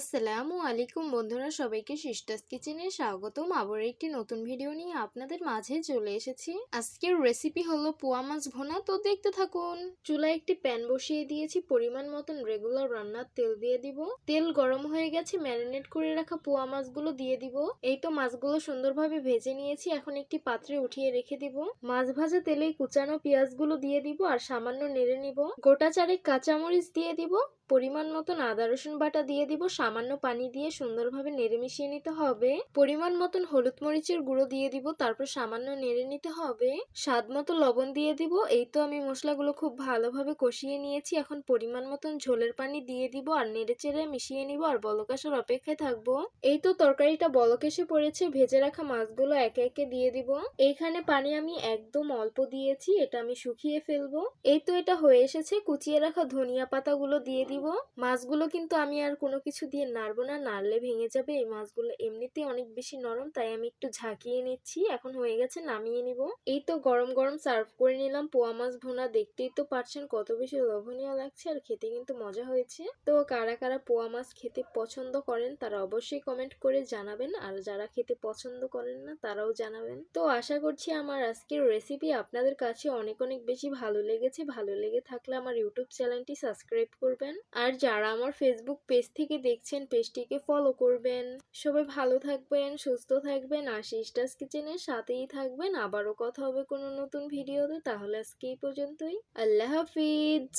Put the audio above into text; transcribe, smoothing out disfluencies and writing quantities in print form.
আসসালামু আলাইকুম বন্ধুরা, সবাইকে সিস্টার্স কিচেনে স্বাগতম। আবার একটি নতুন ভিডিও নিয়ে আপনাদের মাঝে চলে এসেছি। আজকের রেসিপি হলো পোয়া মাছ ভুনা, তো দেখতে থাকুন। চুলায় একটি প্যান বসিয়ে দিয়েছি, পরিমাণ মতন রেগুলার রান্নার তেল দিয়ে দিব। তেল গরম হয়ে গেছে, ম্যারিনেট করে রাখা পোয়া মাছগুলো দিয়ে দিব। এই তো মাছগুলো সুন্দরভাবে ভেজে নিয়েছি, এখন একটি পাত্রে উঠিয়ে রেখে দিব। মাছ ভাজা তেলে কুচানো পেঁয়াজগুলো দিয়ে দিব আর সামান্য নেড়ে নিব। গোটা চারেক কাঁচামরিচ দিয়ে দিব, পরিমাণ মতন আদা রসুন বাটা দিয়ে দিব, সামান্য পানি দিয়ে সুন্দরভাবে নেড়ে মিশিয়ে নিতে হবে। পরিমাণ মতন হলুদ মরিচের গুঁড়ো দিয়ে দিব, তারপর সামান্য নেড়ে নিতে হবে। স্বাদ মতো লবণ দিয়ে দিব। এই তো আমি মশলাগুলো খুব ভালোভাবে কষিয়ে নিয়েছি, এখন পরিমাণ মতন ঝোলের পানি দিয়ে দিব আর নেড়ে চেড়ে মিশিয়ে নিব আর বলক আসার অপেক্ষায় থাকবো। এই তো তরকারিটা বলক এসে পড়েছে, ভেজে রাখা মাছগুলো একে একে দিয়ে দিব। এইখানে পানি আমি একদম অল্প দিয়েছি, এটা আমি শুকিয়ে ফেলবো। এই তো এটা হয়ে এসেছে, কুচিয়ে রাখা ধনিয়া পাতাগুলো দিয়ে দিব। মাছগুলো কিন্তু আমি আর কোনো কিছু দিয়ে নাড়বো না, নাড়লে ভেঙে যাবে। এই মাছগুলো এমনিতেই অনেক বেশি নরম, তাই আমি একটু ঝাঁকিয়ে নিচ্ছি। এখন হয়ে গেছে, নামিয়ে নিব। এই তো গরম গরম সার্ভ করে নিলাম পোয়া মাছ ভুনা। দেখতেই তো পারছেন কত বেশি লোভনীয় লাগছে, আর খেতে কিন্তু মজা হয়েছে। তো কারা কারা পোয়া মাছ খেতে পছন্দ করেন তারা অবশ্যই কমেন্ট করে জানাবেন, আর যারা খেতে পছন্দ করেন না তারাও জানাবেন। তো আশা করছি আমার আজকের রেসিপি আপনাদের কাছে অনেক অনেক বেশি ভালো লেগেছে। ভালো লেগে থাকলে আমার ইউটিউব চ্যানেলটি সাবস্ক্রাইব করবেন, আর যারা আমার ফেসবুক পেজ থেকে দেখছেন পেজটিকে ফলো করবেন। সবাই ভালো থাকবেন, সুস্থ থাকবেন, আর সিস্টার্স কিচেনের সাথেই থাকবেন। আবারও কথা হবে কোনো নতুন ভিডিওতে। তাহলে আজকে এই পর্যন্তই। আল্লাহ হাফিজ।